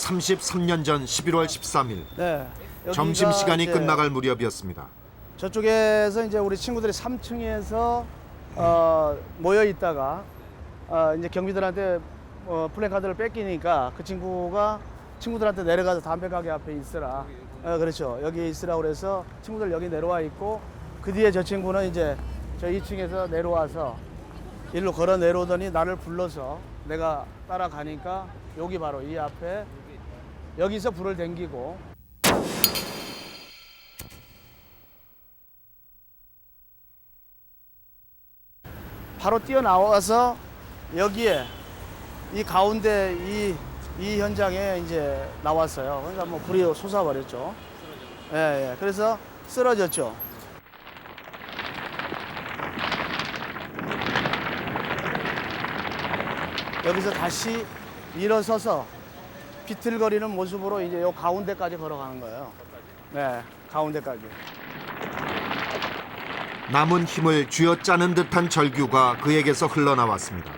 33년 전 11월 13일 네. 여기가 점심시간이 이제 끝나갈 무렵이었습니다. 저쪽에서 이제 우리 친구들이 3층에서 모여 있다가 이제 경비들한테 플래카드를 뺏기니까 그 친구들한테 내려가서 담배 가게 앞에 있으라. 그렇죠. 여기 있으라 그래서 친구들 여기 내려와 있고 그 뒤에 저 친구는 이제 저 2층에서 내려와서 일로 걸어 내려오더니 나를 불러서 내가 따라가니까 여기 바로 이 앞에 여기서 불을 댕기고 바로 뛰어나와서 여기에 이 가운데 이 현장에 이제 나왔어요. 그러니까 뭐 불이 솟아버렸죠. 예, 예. 그래서 쓰러졌죠. 여기서 다시 일어서서 비틀거리는 모습으로 이제 요 가운데까지 걸어가는 거예요. 네, 가운데까지. 남은 힘을 쥐어짜는 듯한 절규가 그에게서 흘러나왔습니다.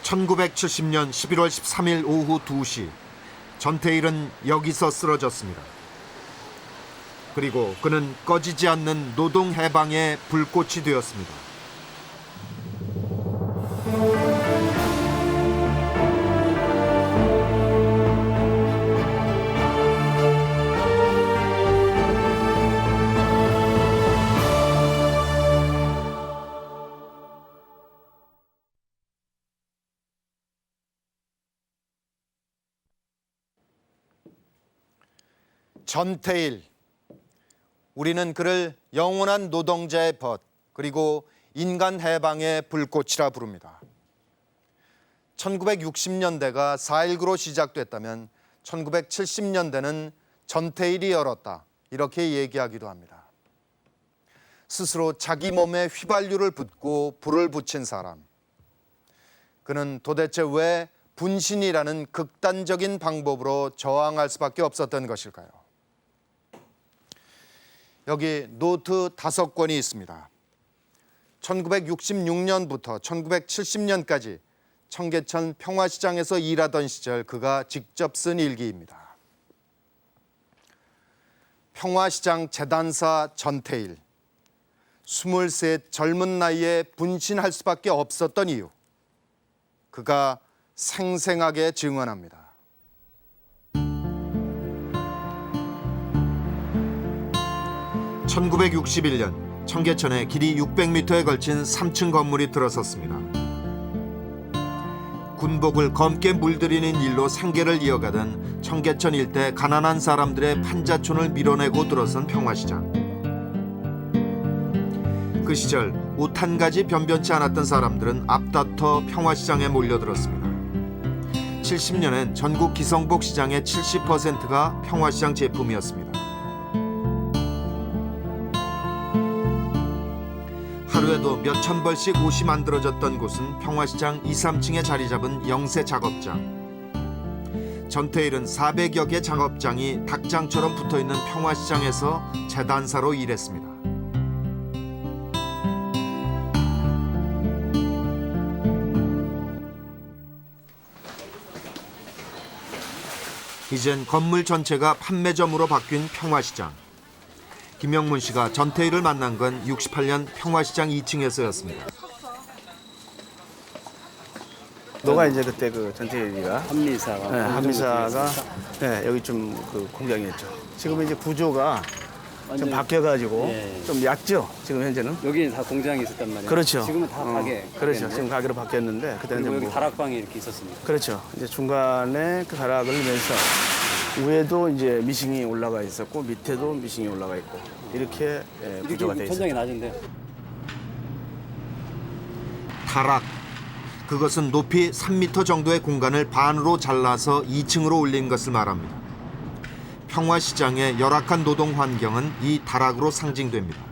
(1970년 11월 13일) 오후 2시 전태일은 여기서 쓰러졌습니다. 그리고 그는 꺼지지 않는 노동 해방의 불꽃이 되었습니다. 전태일. 우리는 그를 영원한 노동자의 벗 그리고 인간 해방의 불꽃이라 부릅니다. 1960년대가 4.19로 시작됐다면 1970년대는 전태일이 열었다 이렇게 얘기하기도 합니다. 스스로 자기 몸에 휘발유를 붓고 불을 붙인 사람. 그는 도대체 왜 분신이라는 극단적인 방법으로 저항할 수밖에 없었던 것일까요? 여기 노트 5권이 있습니다. 1966년부터 1970년까지 청계천 평화시장에서 일하던 시절 그가 직접 쓴 일기입니다. 평화시장 재단사 전태일. 23 젊은 나이에 분신할 수밖에 없었던 이유. 그가 생생하게 증언합니다. 1961년 청계천에 길이 600m에 걸친 3층 건물이 들어섰습니다. 군복을 검게 물들이는 일로 생계를 이어가던 청계천 일대 가난한 사람들의 판자촌을 밀어내고 들어선 평화시장. 그 시절 옷 한 가지 변변치 않았던 사람들은 앞다퉈 평화시장에 몰려들었습니다. 70년엔 전국 기성복 시장의 70%가 평화시장 제품이었습니다. 하루에도 몇천 벌씩 옷이 만들어졌던 곳은 평화시장 2, 3층에 자리 잡은 영세 작업장. 전태일은 400여 개 작업장이 닭장처럼 붙어있는 평화시장에서 재단사로 일했습니다. 이젠 건물 전체가 판매점으로 바뀐 평화시장. 김영문 씨가 전태일을 만난 건 68년 평화시장 2층에서였습니다. 너가 이제 그때 그 전태일이가 한미사가 네, 한미사가 네, 여기 좀 그 공장이었죠. 지금 이제 구조가 좀 완전히- 바뀌어가지고 예. 좀 얕죠. 지금 현재는. 여기는 다 공장이 있었단 말이에요. 그렇죠. 지금은 다 가게. 그렇죠. 가게인데. 지금 가게로 바뀌었는데 그때는 그리고 이제 여기 다락방이 이렇게 있었습니다. 그렇죠. 이제 중간에 그 가락을 내면서 위에도 이제 미싱이 올라가 있었고 밑에도 미싱이 올라가 있고 이렇게 구조가 돼 이렇게 있어요. 천장이 낮은데 다락. 그것은 높이 3m 정도의 공간을 반으로 잘라서 2층으로 올린 것을 말합니다. 평화시장의 열악한 노동 환경은 이 다락으로 상징됩니다.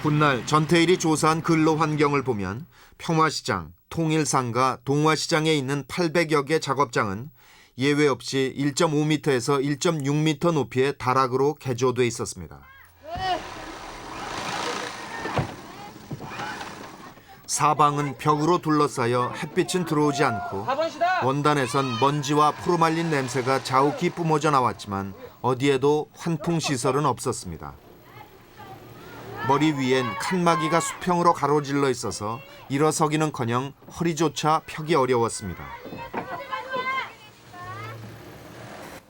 훗날 전태일이 조사한 근로 환경을 보면 평화시장, 통일상가 동화시장에 있는 800여 개 작업장은 예외 없이 1.5m에서 1.6m 높이의 다락으로 개조돼 있었습니다. 사방은 벽으로 둘러싸여 햇빛은 들어오지 않고 원단에선 먼지와 포르말린 냄새가 자욱히 뿜어져 나왔지만 어디에도 환풍 시설은 없었습니다. 머리 위엔 칸막이가 수평으로 가로질러 있어서 일어서기는커녕 허리조차 펴기 어려웠습니다.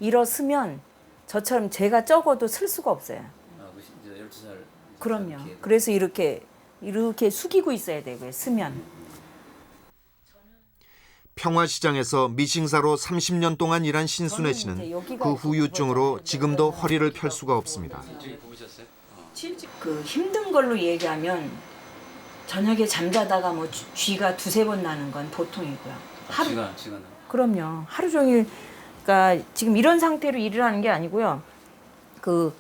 일어서면 저처럼 제가 적어도 쓸 수가 없어요. 이제 12살. 그럼요. 그래서 이렇게 숙이고 있어야 되고요. 쓰면. 평화시장에서 미싱사로 30년 동안 일한 신순애 씨는 그 후유증으로 지금도 허리를 펼 수가 없습니다. 그 힘든 걸로 얘기하면 저녁에 잠자다가 뭐 쥐가 두세 번 나는 건 보통이고요. 쥐가 나. 그럼요. 하루 종일 그러니까 지금 이런 상태로 일을 하는 게 아니고요. 그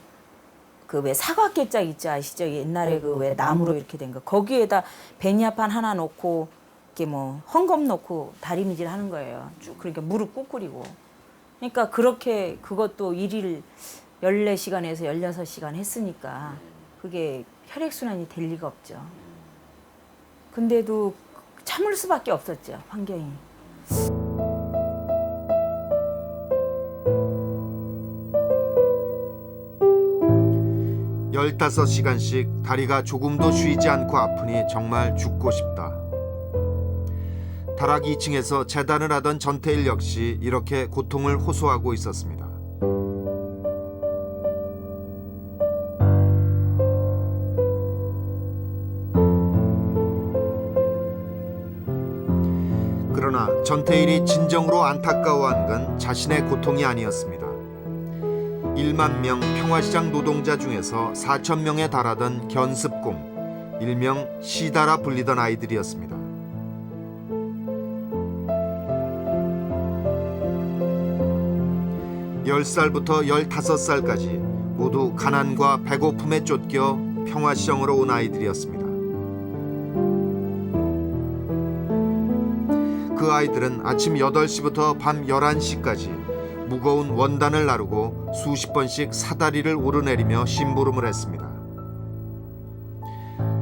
왜 사각개짝 있지 아시죠? 옛날에 그 왜 나무로 이렇게 된 거. 거기에다 베니아판 하나 놓고 이렇게 뭐 헝겊 놓고 다리미질 하는 거예요. 쭉 그러니까 무릎 꿇꾸리고. 그러니까 그렇게 그것도 일일 14시간에서 16시간 했으니까 그게 혈액순환이 될 리가 없죠. 근데도 참을 수밖에 없었죠, 환경이. 15시간씩 다리가 조금도 쉬지 않고 아프니 정말 죽고 싶다. 다락 2층에서 재단을 하던 전태일 역시 이렇게 고통을 호소하고 있었습니다. 그러나 전태일이 진정으로 안타까워한 건 자신의 고통이 아니었습니다. 1만 명 평화시장 노동자 중에서 4천 명에 달하던 견습공, 일명 시다라 불리던 아이들이었습니다. 10살부터 15살까지 모두 가난과 배고픔에 쫓겨 평화시장으로 온 아이들이었습니다. 그 아이들은 아침 8시부터 밤 11시까지 무거운 원단을 나르고 수십 번씩 사다리를 오르내리며 심부름을 했습니다.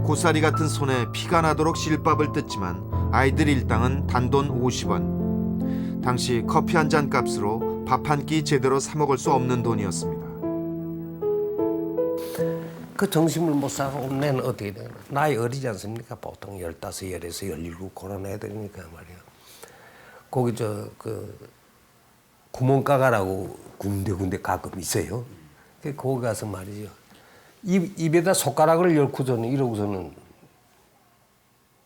고사리 같은 손에 피가 나도록 실밥을 뜯지만 아이들 일당은 단돈 50원. 당시 커피 한 잔 값으로 밥 한 끼 제대로 사 먹을 수 없는 돈이었습니다. 그 정신을 못 사고 내는 어떻게 되나. 나이 어리지 않습니까? 보통 15, 16, 17 그런 애들이니까 말이야. 거기 구멍가가라고 군데 가끔 있어요. 거기 가서 말이죠. 입에다 손가락을 열고서는 이러고서는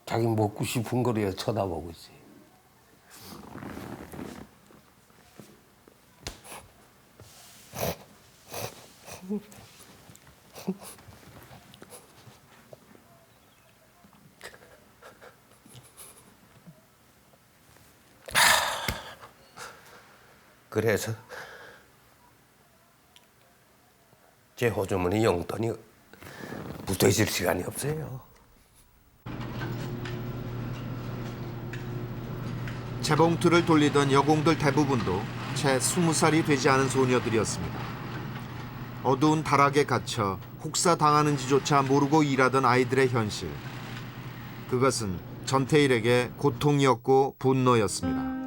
자기 먹고 싶은 거를 쳐다보고 있어요. 그래서 제 호주머니 용돈이 붙어있을 시간이 없어요. 재봉틀을 돌리던 여공들 대부분도 채 20살이 되지 않은 소녀들이었습니다. 어두운 다락에 갇혀 혹사당하는지조차 모르고 일하던 아이들의 현실. 그것은 전태일에게 고통이었고 분노였습니다.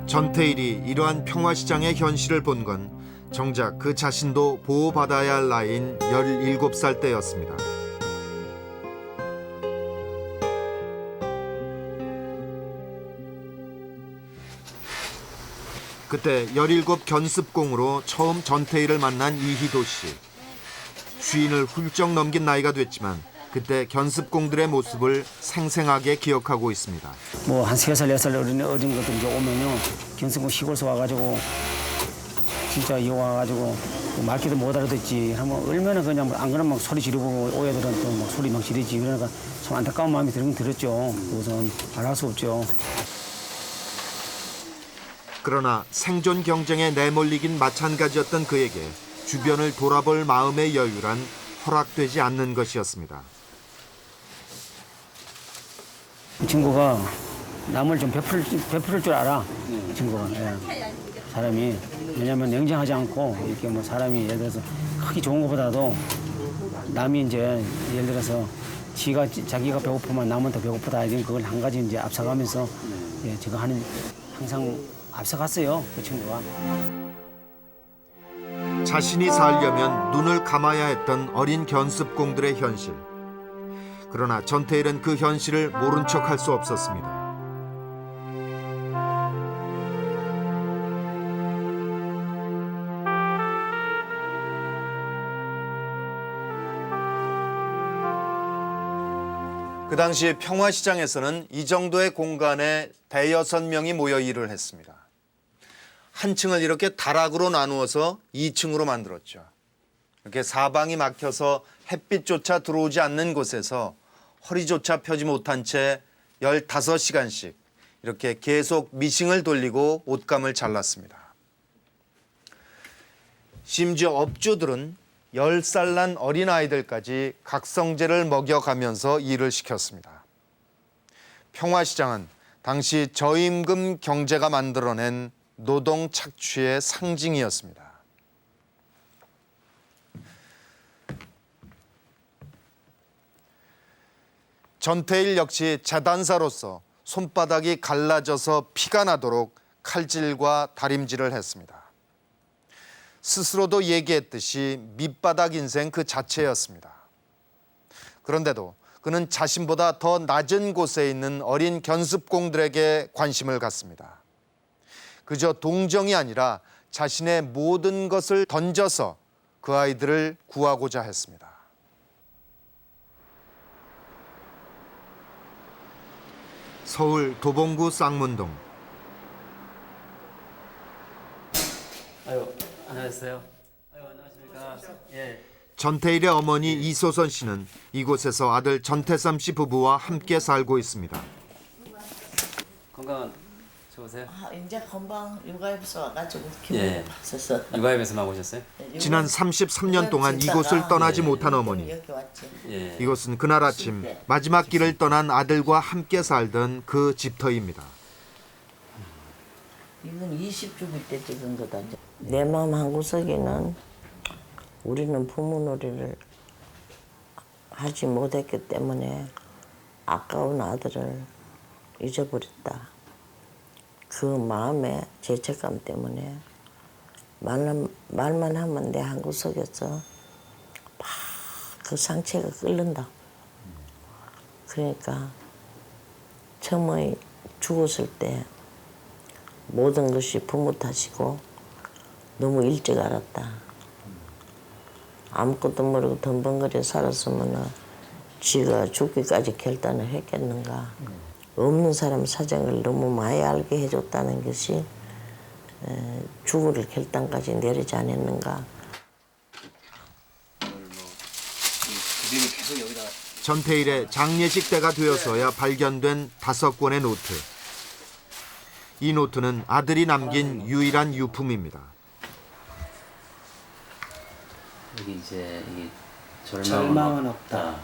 전태일이 이러한 평화시장의 현실을 본 건 정작 그 자신도 보호받아야 할 나이인 17살 때였습니다. 그때 17 견습공으로 처음 전태일을 만난 이희도 씨. 쉰을 훌쩍 넘긴 나이가 됐지만 그때 견습공들의 모습을 생생하게 기억하고 있습니다. 뭐 한 3살, 4살 어린 것들 이제 오면요. 견승고 시골서 와가지고 진짜 이 와가지고 말귀도 못 알아듣지 하면 얼마나 그냥 안 그러면 막 소리 지르고 오해들은 또 막 소리 막 지르지. 그러니까 참 안타까운 마음이 들었죠. 그것은 말할 수 없죠. 그러나 생존 경쟁에 내몰리긴 마찬가지였던 그에게 주변을 돌아볼 마음의 여유란 허락되지 않는 것이었습니다. 이 친구가 남을 좀 베풀 줄 알아. 이 친구가. 예. 사람이 왜냐면 냉정하지 않고 이렇게 뭐 사람이 예를 들어서 크게 좋은 것보다도 남이 이제 예를 들어서 자기가 배고프면 남은 더 배고프다 이런 그걸 한 가지 이제 앞서가면서 예, 제가 하는 항상 앞서갔어요. 그 친구가. 자신이 살려면 눈을 감아야 했던 어린 견습공들의 현실. 그러나 전태일은 그 현실을 모른 척할 수 없었습니다. 그 당시 평화시장에서는 이 정도의 공간에 대여섯 명이 모여 일을 했습니다. 한 층을 이렇게 다락으로 나누어서 2층으로 만들었죠. 이렇게 사방이 막혀서 햇빛조차 들어오지 않는 곳에서 허리조차 펴지 못한 채 15시간씩 이렇게 계속 미싱을 돌리고 옷감을 잘랐습니다. 심지어 업주들은 10살 난 어린아이들까지 각성제를 먹여가면서 일을 시켰습니다. 평화시장은 당시 저임금 경제가 만들어낸 노동 착취의 상징이었습니다. 전태일 역시 재단사로서 손바닥이 갈라져서 피가 나도록 칼질과 다림질을 했습니다. 스스로도 얘기했듯이 밑바닥 인생 그 자체였습니다. 그런데도 그는 자신보다 더 낮은 곳에 있는 어린 견습공들에게 관심을 갖습니다. 그저 동정이 아니라 자신의 모든 것을 던져서 그 아이들을 구하고자 했습니다. 서울 도봉구 쌍문동. 아유, 안녕하세요. 아유, 안녕하십니까. 예. 전태일의 어머니 이소선 씨는 이곳에서 아들 전태삼 씨 부부와 함께 살고 있습니다. 건강 좋으세요? 이제 금방 육아에서 와가지고 기분 예. 봤었어. 육아협에서만 오셨어요? 지난 33년 동안 이곳을 떠나지 못한 어머니. 여기 왔지. 예. 이곳은 그날 아침 마지막 길을 떠난 아들과 함께 살던 그 집터입니다. 이건 20주기 때 찍은 거다. 내 마음 한구석에는 우리는 부모놀이를 하지 못했기 때문에 아까운 아들을 잊어버렸다. 그 마음의 죄책감 때문에 말만 하면 내 한구석에서 막 그 상처가 끓는다. 그러니까 처음에 죽었을 때 모든 것이 부모 탓이고 너무 일찍 알았다. 아무것도 모르고 덤벙거려 살았으면 지가 죽기까지 결단을 했겠는가. 없는 사람 사정을 너무 많이 알게 해줬다는 것이 죽을 결단까지 내리지 않았는가. 전태일의 장례식 때가 되어서야 발견된 5권의 노트. 이 노트는 아들이 남긴 유일한 유품입니다. 여기 이제 이 절망은 없다.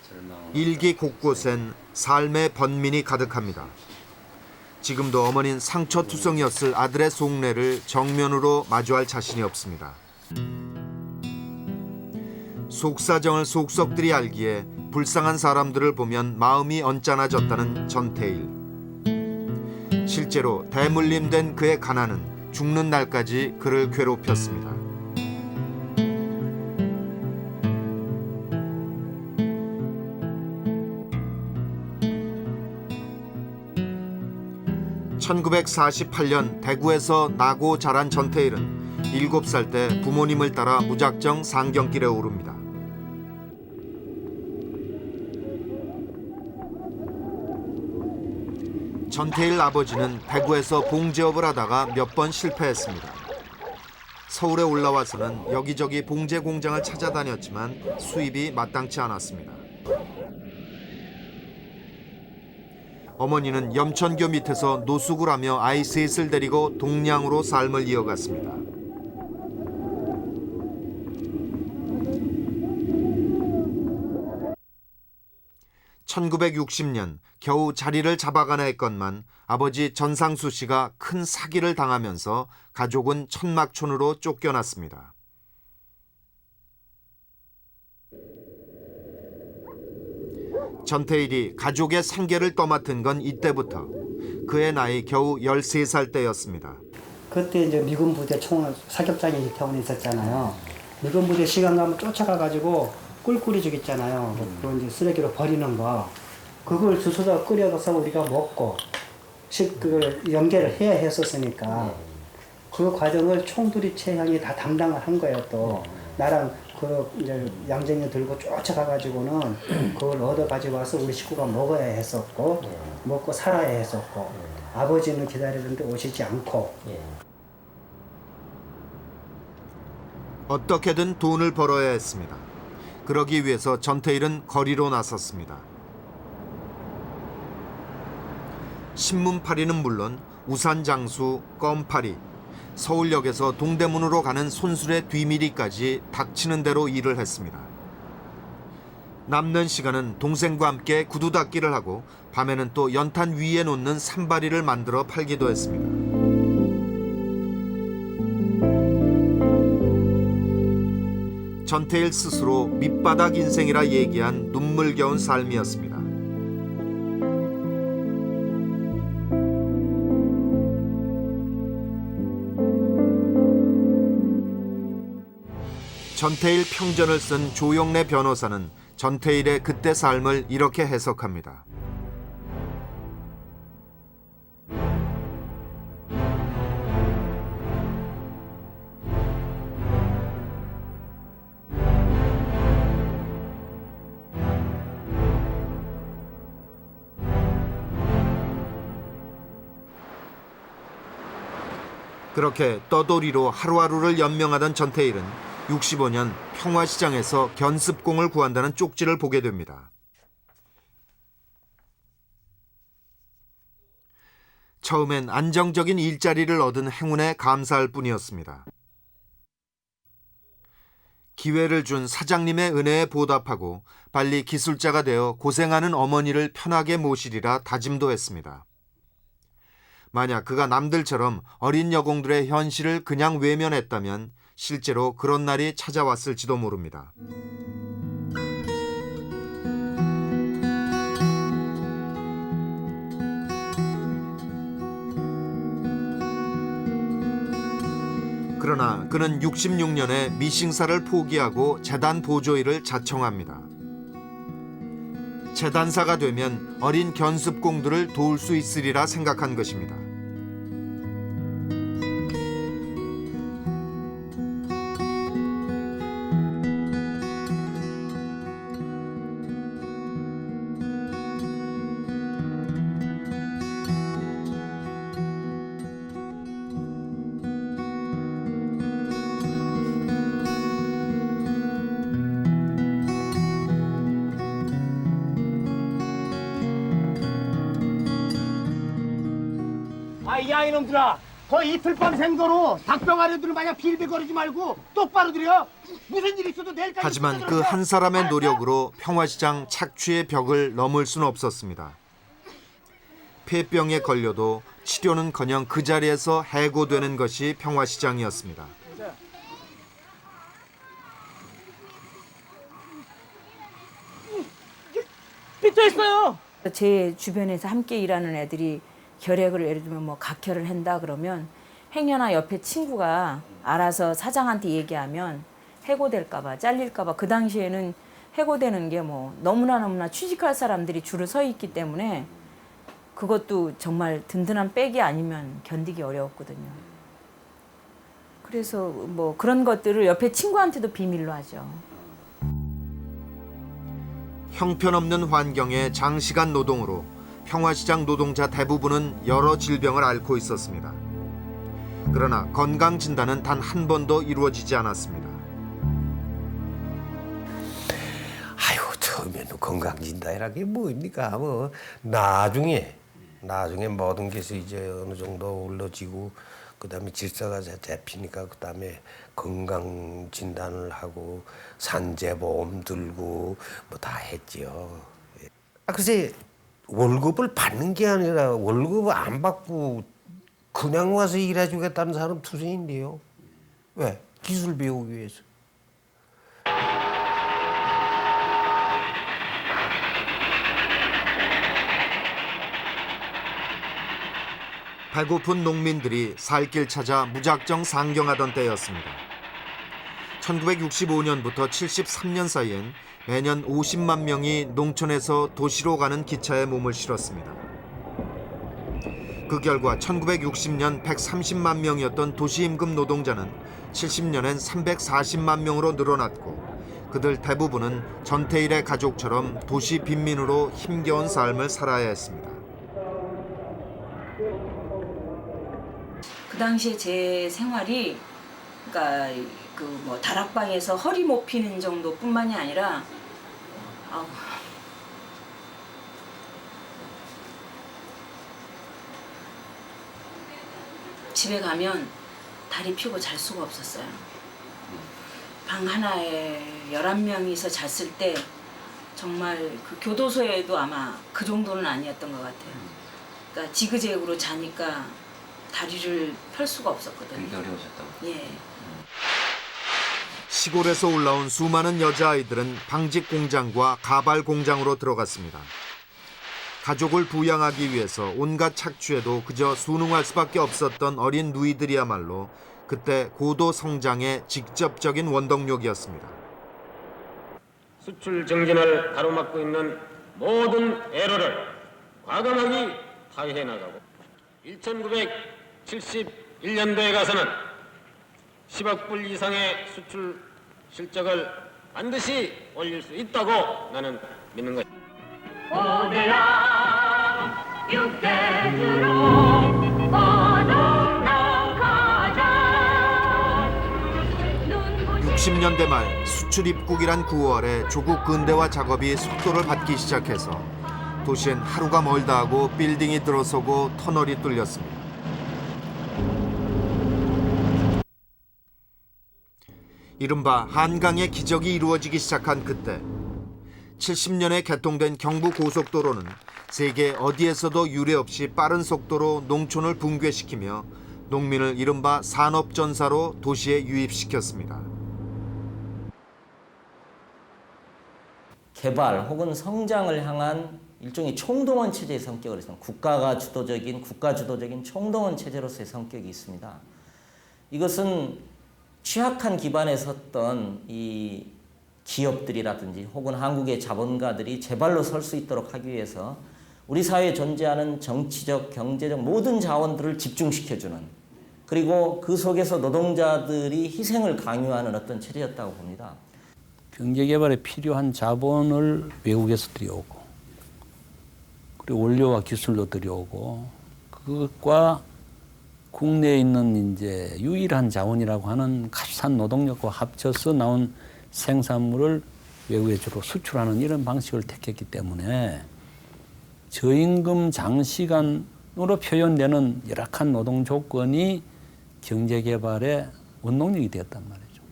절망은 일기 곳곳엔 삶의 번민이 가득합니다. 지금도 어머니는 상처투성이었을 아들의 속내를 정면으로 마주할 자신이 없습니다. 속사정을 속속들이 알기에 불쌍한 사람들을 보면 마음이 언짢아졌다는 전태일. 실제로 대물림된 그의 가난은 죽는 날까지 그를 괴롭혔습니다. 1948년 대구에서 나고 자란 전태일은 7살 때 부모님을 따라 무작정 상경길에 오릅니다. 전태일 아버지는 대구에서 봉제업을 하다가 몇 번 실패했습니다. 서울에 올라와서는 여기저기 봉제 공장을 찾아다녔지만 수입이 마땅치 않았습니다. 어머니는 염천교 밑에서 노숙을 하며 아이 셋을 데리고 동량으로 삶을 이어갔습니다. (1960년) 겨우 자리를 잡아가나 했건만 아버지 전상수 씨가 큰 사기를 당하면서 가족은 천막촌으로 쫓겨났습니다. 전태일이 가족의 생계를 떠맡은 건 이때부터. 그의 나이 겨우 13살 때였습니다. 그때 이제 미군 부대 총 사격장이 이태원에 있었잖아요. 미군 부대 시간 가면 쫓아가가지고 꿀꿀이 죽였잖아요. 그거 이제 쓰레기로 버리는 거. 그걸 주워다 끓여서 우리가 먹고 그걸 연계를 해야 했었으니까 그 과정을 총두리 최형이 다 담당을 한 거예요. 또 나랑 그 이제 양쟁이 들고 쫓아가가지고는 그걸 얻어 가지고 와서 우리 식구가 먹어야 했었고 먹고 살아야 했었고 아버지는 기다리는데 오시지 않고. 어떻게든 돈을 벌어야 했습니다. 그러기 위해서 전태일은 거리로 나섰습니다. 신문파리는 물론 우산장수, 껌파리, 서울역에서 동대문으로 가는 손수레 뒤미리까지 닥치는 대로 일을 했습니다. 남는 시간은 동생과 함께 구두 닦기를 하고 밤에는 또 연탄 위에 놓는 산바리를 만들어 팔기도 했습니다. 전태일 스스로 밑바닥 인생이라 얘기한 눈물겨운 삶이었습니다. 전태일 평전을 쓴 조영래 변호사는 전태일의 그때 삶을 이렇게 해석합니다. 그렇게 떠돌이로 하루하루를 연명하던 전태일은 65년 평화시장에서 견습공을 구한다는 쪽지를 보게 됩니다. 처음엔 안정적인 일자리를 얻은 행운에 감사할 뿐이었습니다. 기회를 준 사장님의 은혜에 보답하고 빨리 기술자가 되어 고생하는 어머니를 편하게 모시리라 다짐도 했습니다. 만약 그가 남들처럼 어린 여공들의 현실을 그냥 외면했다면 실제로 그런 날이 찾아왔을지도 모릅니다. 그러나 그는 66년에 미싱사를 포기하고 재단 보조일을 자청합니다. 재단사가 되면 어린 견습공들을 도울 수 있으리라 생각한 것입니다. 야 이놈들아, 거 이틀 밤 생도로 닭병아리들 마냥 빌빌거리지 말고 똑바로 들여. 무슨 일 있어도 내일까지. 하지만 그 한 사람의 노력으로 평화시장 착취의 벽을 넘을 수는 없었습니다. 폐병에 걸려도 치료는커녕 그 자리에서 해고되는 것이 평화시장이었습니다. 삐뚤었어요. 제 주변에서 함께 일하는 애들이 결핵을 예를 들면 뭐 각혈을 한다 그러면 행여나 옆에 친구가 알아서 사장한테 얘기하면 해고될까 봐 잘릴까 봐 그 당시에는 해고되는 게 뭐 너무나 취직할 사람들이 줄을 서 있기 때문에 그것도 정말 든든한 백이 아니면 견디기 어려웠거든요. 그래서 뭐 그런 것들을 옆에 친구한테도 비밀로 하죠. 형편없는 환경의 장시간 노동으로 평화시장 노동자 대부분은 여러 질병을 앓고 있었습니다. 그러나 건강 진단은 단 한 번도 이루어지지 않았습니다. 아유, 처음에는 건강진단이라는 게 뭐입니까? 뭐 나중에 모든 것이 이제 어느 정도 올라지고 그다음에 질서가 잡히니까 그다음에 건강 진단을 하고 산재보험 들고 뭐 다 했지요. 글쎄 월급을 받는 게 아니라 월급을 안 받고 그냥 와서 일해주겠다는 사람 투성인데요. 왜? 기술 배우기 위해서. 배고픈 농민들이 살 길 찾아 무작정 상경하던 때였습니다. 1965년부터 73년 사이엔 매년 50만 명이 농촌에서 도시로 가는 기차에 몸을 실었습니다. 그 결과 1960년 130만 명이었던 도시임금 노동자는 70년엔 340만 명으로 늘어났고 그들 대부분은 전태일의 가족처럼 도시 빈민으로 힘겨운 삶을 살아야 했습니다. 그 당시에 제 생활이 그러니까 그 뭐 다락방에서 허리 못 피는 정도뿐만이 아니라 집에 가면 다리 펴고 잘 수가 없었어요. 방 하나에 11명이서 잤을 때 정말 그 교도소에도 아마 그 정도는 아니었던 것 같아요. 그러니까 지그재그로 자니까 다리를 펼 수가 없었거든요. 그게 어려우셨다고? 예. 시골에서 올라온 수많은 여자아이들은 방직 공장과 가발 공장으로 들어갔습니다. 가족을 부양하기 위해서 온갖 착취에도 그저 순응할 수밖에 없었던 어린 누이들이야말로 그때 고도 성장의 직접적인 원동력이었습니다. 수출 정진을 가로막고 있는 모든 애로를 과감하게 타개해 나가고 1971년도에 가서는 10억 불 이상의 수출 실적을 반드시 올릴 수 있다고 나는 믿는 것입니다. 오늘아 육대주로 어둠로 가자 60년대 말 수출 입국이란 구호 아래 조국 근대화 작업이 속도를 받기 시작해서 도시엔 하루가 멀다 하고 빌딩이 들어서고 터널이 뚫렸습니다. 이른바 한강의 기적이 이루어지기 시작한 그때 70년에 개통된 경부고속도로는 세계 어디에서도 유례없이 빠른 속도로 농촌을 붕괴시키며 농민을 이른바 산업전사로 도시에 유입시켰습니다. 개발 혹은 성장을 향한 일종의 총동원 체제의 성격을 있습니다. 국가 주도적인 총동원 체제로서의 성격이 있습니다. 이것은 취약한 기반에 섰던 이 기업들이라든지 혹은 한국의 자본가들이 제발로 설 수 있도록 하기 위해서 우리 사회에 존재하는 정치적, 경제적 모든 자원들을 집중시켜주는 그리고 그 속에서 노동자들이 희생을 강요하는 어떤 체제였다고 봅니다. 경제개발에 필요한 자본을 외국에서 들여오고 그리고 원료와 기술도 들여오고 그것과 국내에 있는 이제 유일한 자원이라고 하는 값싼 노동력과 합쳐서 나온 생산물을 외국에 주로 수출하는 이런 방식을 택했기 때문에 저임금 장시간으로 표현되는 열악한 노동 조건이 경제개발의 원동력이 되었단 말이죠.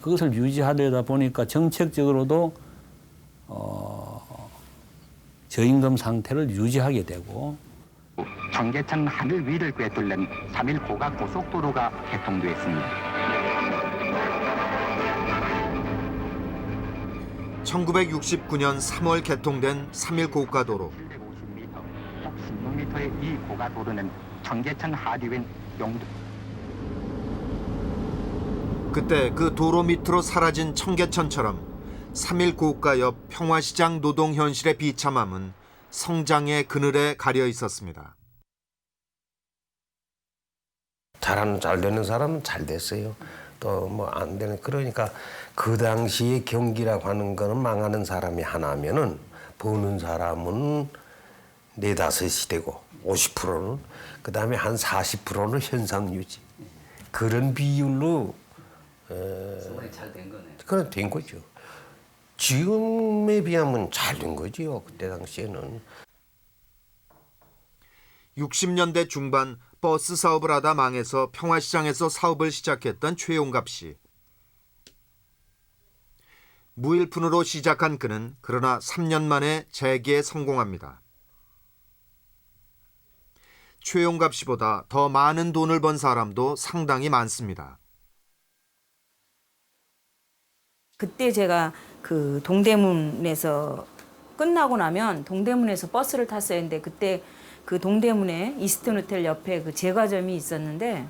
그것을 유지하려다 보니까 정책적으로도 저임금 상태를 유지하게 되고 청계천 하늘 위를 꿰뚫는 3일 고가 고속도로가 개통됐습니다. 1969년 3월 개통된 3일 고가도로. 16m의 이 고가도로는 청계천 하류인 용도. 그때 그 도로 밑으로 사라진 청계천처럼 3일 고가 옆 평화시장 노동 현실의 비참함은 성장의 그늘에 가려 있었습니다. 잘 되는 사람은 잘 됐어요. 또 뭐 안 되는, 그러니까 그 당시에 경기라고 하는 거는 망하는 사람이 하나면은 버는 사람은 4-5이 되고 50%는, 그다음에 한 40%는 현상 유지. 그런 비율로 소문이 잘 된 거네요. 그런 된 거죠. 지금에 비하면 잘 된 거지요. 그때 당시에는. 60년대 중반 버스 사업을 하다 망해서 평화시장에서 사업을 시작했던 최용갑 씨. 무일푼으로 시작한 그는 그러나 3년 만에 재기에 성공합니다. 최용갑 씨보다 더 많은 돈을 번 사람도 상당히 많습니다. 그때 제가 그 동대문에서 끝나고 나면 동대문에서 버스를 탔어야 했는데, 그때 그 동대문에 이스턴 호텔 옆에 그 제과점이 있었는데,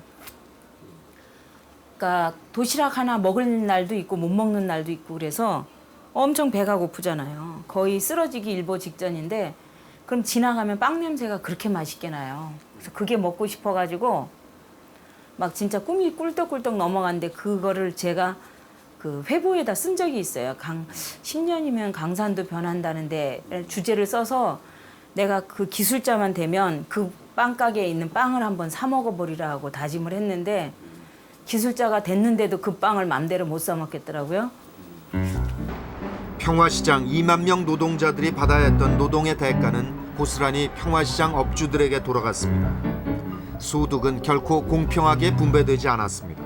그러니까 도시락 하나 먹을 날도 있고 못 먹는 날도 있고, 그래서 엄청 배가 고프잖아요. 거의 쓰러지기 일보 직전인데, 그럼 지나가면 빵 냄새가 그렇게 맛있게 나요. 그래서 그게 먹고 싶어가지고 막 진짜 꿈이 꿀떡꿀떡 넘어갔는데, 그거를 제가 그 회보에다 쓴 적이 있어요. 10년이면 강산도 변한다는데 주제를 써서 내가 그 기술자만 되면 그 빵가게에 있는 빵을 한번 사 먹어버리라 하고 다짐을 했는데, 기술자가 됐는데도 그 빵을 맘대로 못 사 먹겠더라고요. 평화시장 2만 명 노동자들이 받아야 했던 노동의 대가는 고스란히 평화시장 업주들에게 돌아갔습니다. 소득은 결코 공평하게 분배되지 않았습니다.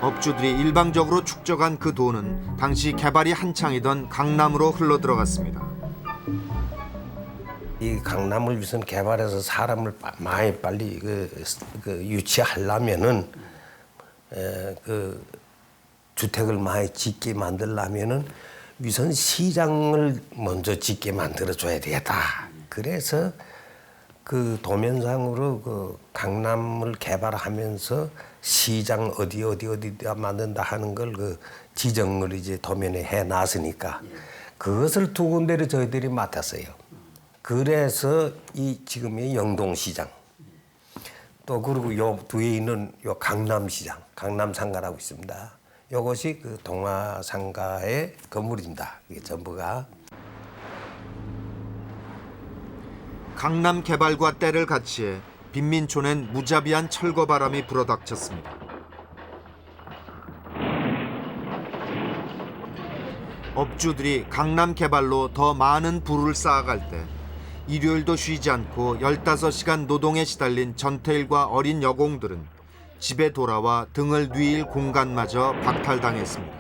업주들이 일방적으로 축적한 그 돈은 당시 개발이 한창이던 강남으로 흘러들어갔습니다. 이 강남을 우선 개발해서 사람을 많이 빨리 유치하려면은 그 주택을 많이 짓게 만들려면은 우선 시장을 먼저 짓게 만들어 줘야 되겠다. 그래서 그 도면상으로 그 강남을 개발하면서 시장 어디다 만든다 하는 걸 그 지정을 이제 도면에 해 놨으니까 그것을 2군데를 저희들이 맡았어요. 그래서 이 지금의 영동시장, 또 그리고 요 뒤에 있는 요 강남시장, 강남상가라고 있습니다. 요것이 그 동화상가의 건물입니다. 이게 전부가. 강남 개발과 때를 같이해 빈민촌엔 무자비한 철거바람이 불어닥쳤습니다. 업주들이 강남 개발로 더 많은 부를 쌓아갈 때 일요일도 쉬지 않고 15시간 노동에 시달린 전태일과 어린 여공들은 집에 돌아와 등을 뉘일 공간마저 박탈당했습니다.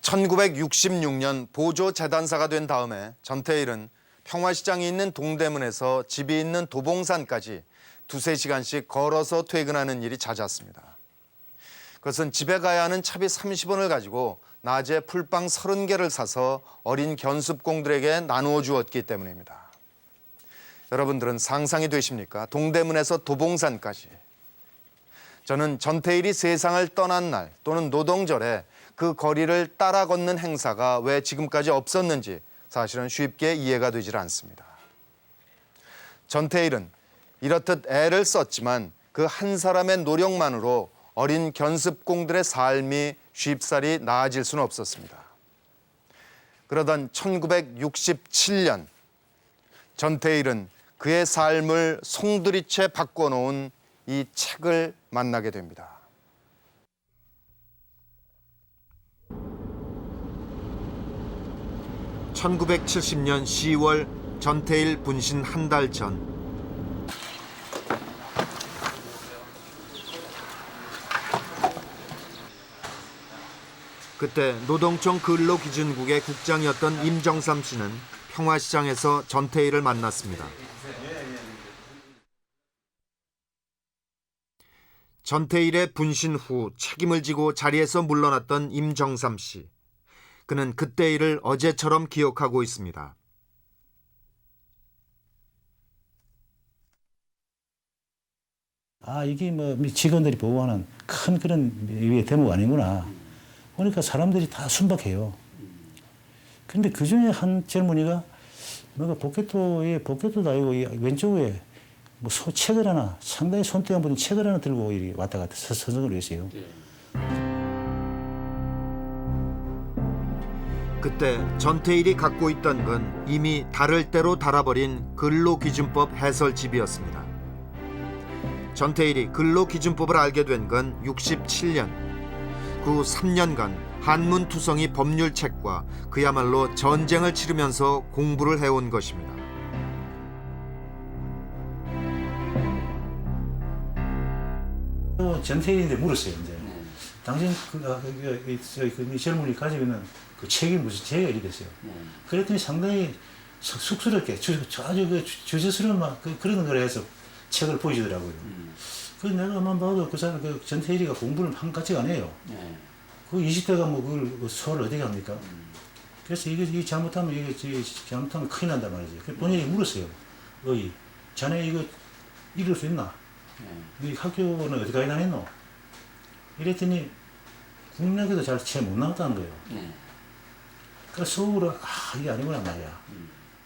(1966년) 보조 재단사가 된 다음에 전태일은 평화시장이 있는 동대문에서 집이 있는 도봉산까지 2-3시간씩 걸어서 퇴근하는 일이 잦았습니다. 그것은 집에 가야 하는 차비 30원을 가지고 낮에 풀빵 30개를 사서 어린 견습공들에게 나누어 주었기 때문입니다. 여러분들은 상상이 되십니까? 동대문에서 도봉산까지. 저는 전태일이 세상을 떠난 날 또는 노동절에 그 거리를 따라 걷는 행사가 왜 지금까지 없었는지 사실은 쉽게 이해가 되질 않습니다. 전태일은 이렇듯 애를 썼지만 그 한 사람의 노력만으로 어린 견습공들의 삶이 쉽사리 나아질 수는 없었습니다. 그러던 1967년 전태일은 그의 삶을 송두리째 바꿔놓은 이 책을 만나게 됩니다. (1970년 10월) 전태일 분신 한 달 전. 그때 노동청 근로기준국의 국장이었던 임정삼 씨는 평화시장에서 전태일을 만났습니다. 전태일의 분신 후 책임을 지고 자리에서 물러났던 임정삼 씨. 그는 그때 일을 어제처럼 기억하고 있습니다. 아, 이게 뭐 직원들이 보고하는 큰 그런 대목 아니구나. 그러니까 사람들이 다 순박해요. 그런데 그 중에 한 젊은이가 뭔가 복귀도 아니고 이 왼쪽에 뭐 책을 하나, 상당히 손때가 묻은 책을 하나 들고 이리 왔다 갔다 서성을 했어요. 그때 전태일이 갖고 있던 건 이미 다를 대로 달아버린 근로기준법 해설집이었습니다. 전태일이 근로기준법을 알게 된 건 67년. 그 3년간 한문투성이 법률책과 그야말로 전쟁을 치르면서 공부를 해온 것입니다. 전태일인데 물었어요. 이제 당신 그 젊은이 가지고 있는 그 책이 무슨 책이 이렇게 됐어요. 그랬더니 상당히 쑥스럽게 아주 그 주제스러운 그런 걸 해서 책을 보여주더라고요. 그 내가만 봐도 그 사람 그 전태일이가 공부를 한 가치가 아니에요. 그 20대가 뭐 그걸 서울 어디 갑니까? 그래서 이게 잘못하면 잘못하면 큰일 난단 말이죠. 그래서 본인이 물었어요. 자네 이거 이룰 수 있나? 네 학교는 어디까지 다녔노? 이랬더니 국내학교도 잘 못 나왔다는 거예요. 그래서 속으로 이게 아니구나 말이야.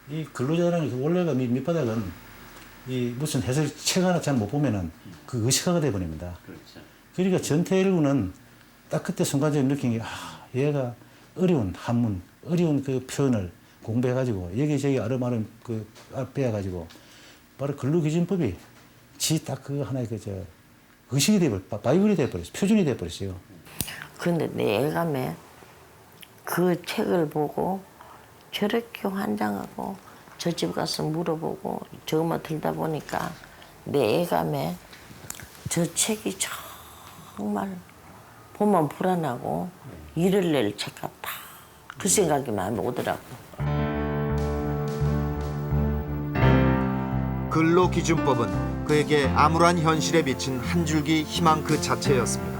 이 근로자라는 원래가 밑바닥은 이 무슨 해설 책 하나 잘 못 보면은 그 의식화가 돼 버립니다. 그러니까 전태일군은 딱 그때 순간적으로 느낀 게 얘가 어려운 한문, 어려운 그 표현을 공부해가지고 여기저기 아름아름 그 빼가지고 바로 근로기준법이 딱 그 하나의 의식이 바이블이 돼버렸어요. 표준이 돼버렸어요. 그런데 내 애감에 그 책을 보고 저렇게 환장하고 저 집 가서 물어보고 저것만 들다 보니까 내 애감에 저 책이 정말 보면 불안하고 일을 낼 책 같다. 그 생각이 마음에 오더라고. 근로기준법은 그에게 암울한 현실에 비친 한 줄기 희망 그 자체였습니다.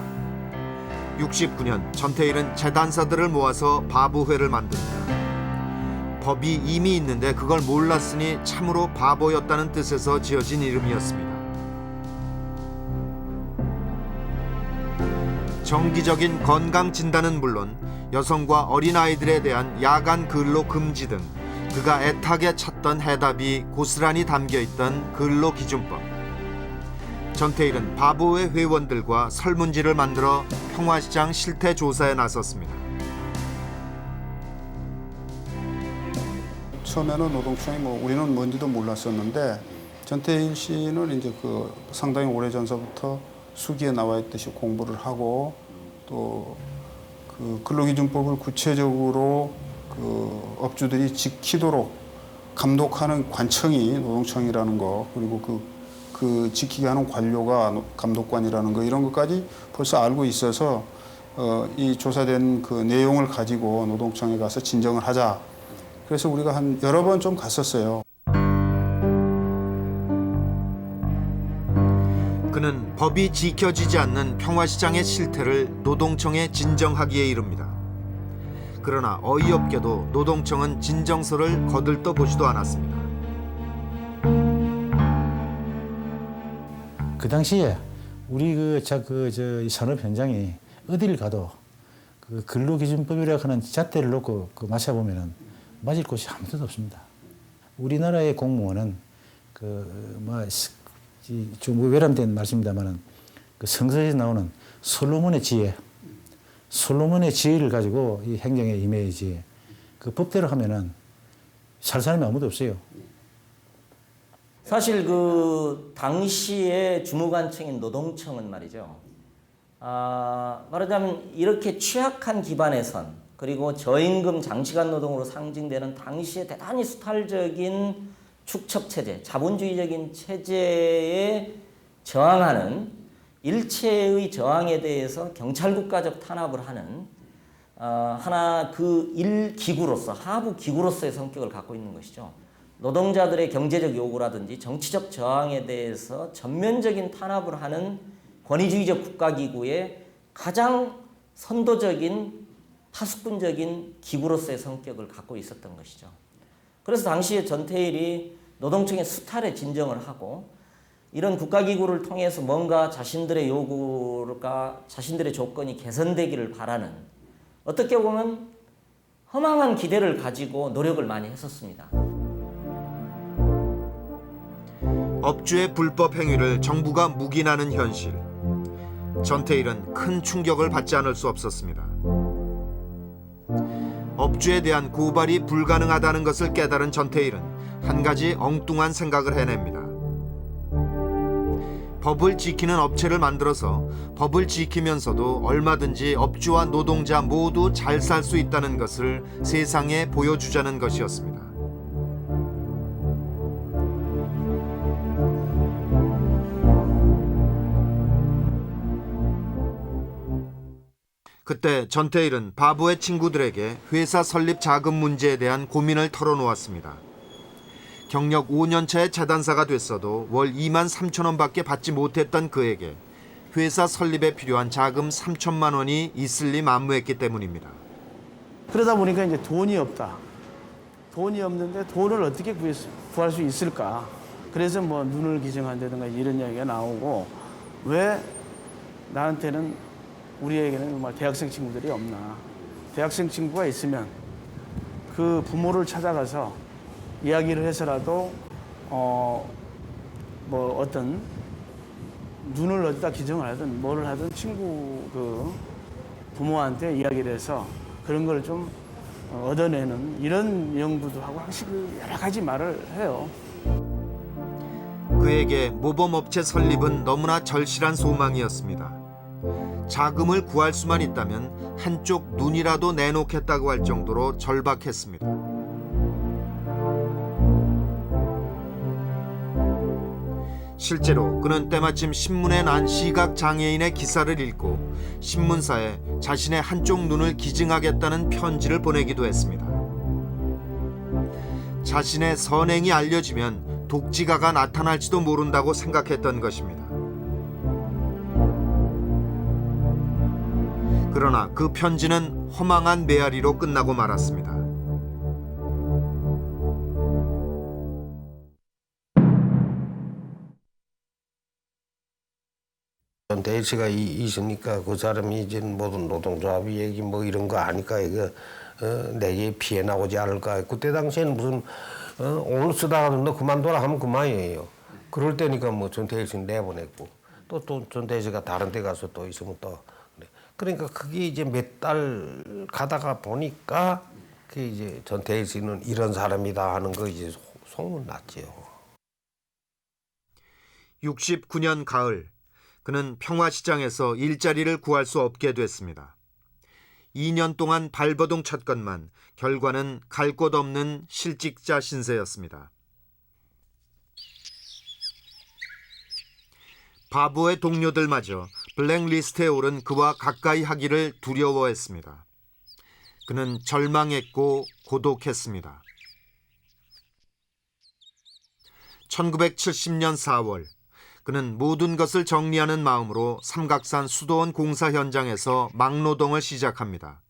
69년 전태일은 재단사들을 모아서 바보회를 만듭니다. 법이 이미 있는데 그걸 몰랐으니 참으로 바보였다는 뜻에서 지어진 이름이었습니다. 정기적인 건강 진단은 물론 여성과 어린아이들에 대한 야간 근로 금지 등 그가 애타게 찾던 해답이 고스란히 담겨있던 근로기준법. 전태일은 바보회 회원들과 설문지를 만들어 평화시장 실태 조사에 나섰습니다. 처음에는 노동청이 우리는 뭔지도 몰랐었는데 전태일 씨는 이제 그 상당히 오래 전서부터 수기에 나와 있듯이 공부를 하고 또 그 근로기준법을 구체적으로 그 업주들이 지키도록 감독하는 관청이 노동청이라는 거 그리고 그 지키게 하는 관료가 감독관이라는 거 이런 것까지 벌써 알고 있어서 이 조사된 그 내용을 가지고 노동청에 가서 진정을 하자. 그래서 우리가 한 여러 번 좀 갔었어요. 그는 법이 지켜지지 않는 평화시장의 실태를 노동청에 진정하기에 이릅니다. 그러나 어이없게도 노동청은 진정서를 거들떠 보지도 않았습니다. 그 당시에 우리 이 산업 현장이 어디를 가도 그 근로기준법이라고 하는 잣대를 놓고 맞춰보면은 맞을 곳이 아무데도 없습니다. 우리나라의 공무원은 좀 외람된 말씀입니다만은 그 성서에서 나오는 솔로몬의 지혜를 가지고 이 행정에 임해야지 그 법대로 하면은 살 사람이 아무도 없어요. 사실 그 당시의 주무관청인 노동청은 말이죠. 말하자면 이렇게 취약한 기반에선 그리고 저임금 장시간 노동으로 상징되는 당시의 대단히 수탈적인 축첩체제, 자본주의적인 체제에 저항하는 일체의 저항에 대해서 경찰국가적 탄압을 하는 하나 그 일기구로서 하부 기구로서의 성격을 갖고 있는 것이죠. 노동자들의 경제적 요구라든지 정치적 저항에 대해서 전면적인 탄압을 하는 권위주의적 국가기구의 가장 선도적인 파수꾼적인 기구로서의 성격을 갖고 있었던 것이죠. 그래서 당시에 전태일이 노동청의 수탈에 진정을 하고 이런 국가기구를 통해서 뭔가 자신들의 요구가 자신들의 조건이 개선되기를 바라는 어떻게 보면 허망한 기대를 가지고 노력을 많이 했었습니다. 업주의 불법 행위를 정부가 묵인하는 현실. 전태일은 큰 충격을 받지 않을 수 없었습니다. 업주에 대한 고발이 불가능하다는 것을 깨달은 전태일은 한 가지 엉뚱한 생각을 해냅니다. 법을 지키는 업체를 만들어서 법을 지키면서도 얼마든지 업주와 노동자 모두 잘 살 수 있다는 것을 세상에 보여주자는 것이었습니다. 그때 전태일은 바보의 친구들에게 회사 설립 자금 문제에 대한 고민을 털어놓았습니다. 경력 5년차의 재단사가 됐어도 월 2만 3천 원밖에 받지 못했던 그에게 회사 설립에 필요한 자금 3천만 원이 있을 리 만무했기 때문입니다. 그러다 보니까 이제 돈이 없다. 돈이 없는데 돈을 어떻게 구할 수 있을까? 그래서 뭐 눈을 기증한다든가 이런 이야기가 나오고, 왜 나한테는 우리에게는 정말 대학생 친구들이 없나. 대학생 친구가 있으면 그 부모를 찾아가서 이야기를 해서라도 뭐 어떤 눈을 어디다 기증을 하든 뭐를 하든 친구 그 부모한테 이야기를 해서 그런 걸 좀 얻어내는 이런 연구도 하고 항상 여러 가지 말을 해요. 그에게 모범업체 설립은 너무나 절실한 소망이었습니다. 자금을 구할 수만 있다면 한쪽 눈이라도 내놓겠다고 할 정도로 절박했습니다. 실제로 그는 때마침 신문에 난 시각장애인의 기사를 읽고 신문사에 자신의 한쪽 눈을 기증하겠다는 편지를 보내기도 했습니다. 자신의 선행이 알려지면 독지가가 나타날지도 모른다고 생각했던 것입니다. 그러나 그 편지는 허망한 메아리로 끝나고 말았습니다. 전태일 씨가 있으니까 그 사람이 이제 모든 노동조합이 얘기 뭐 이런 거 아니까 이거 내게 피해 나오지 않을까. 그때 당시에는 무슨 오늘 쓰다가 너 그만둬라 하면 그만이에요. 그럴 때니까 뭐 전태일 씨는 내보냈고 또 전태일 씨가 다른 데 가서 또 있으면 또 그러니까 그게 이제 몇 달 가다가 보니까 그 이제 전태일 씨는 이런 사람이다 하는 거 이제 소문 났지요. 69년 가을 그는 평화시장에서 일자리를 구할 수 없게 됐습니다. 2년 동안 발버둥 쳤건만 결과는 갈 곳 없는 실직자 신세였습니다. 바보의 동료들마저 블랙리스트에 오른 그와 가까이 하기를 두려워했습니다. 그는 절망했고 고독했습니다. 1970년 4월 그는 모든 것을 정리하는 마음으로 삼각산 수도원 공사 현장에서 막노동을 시작합니다.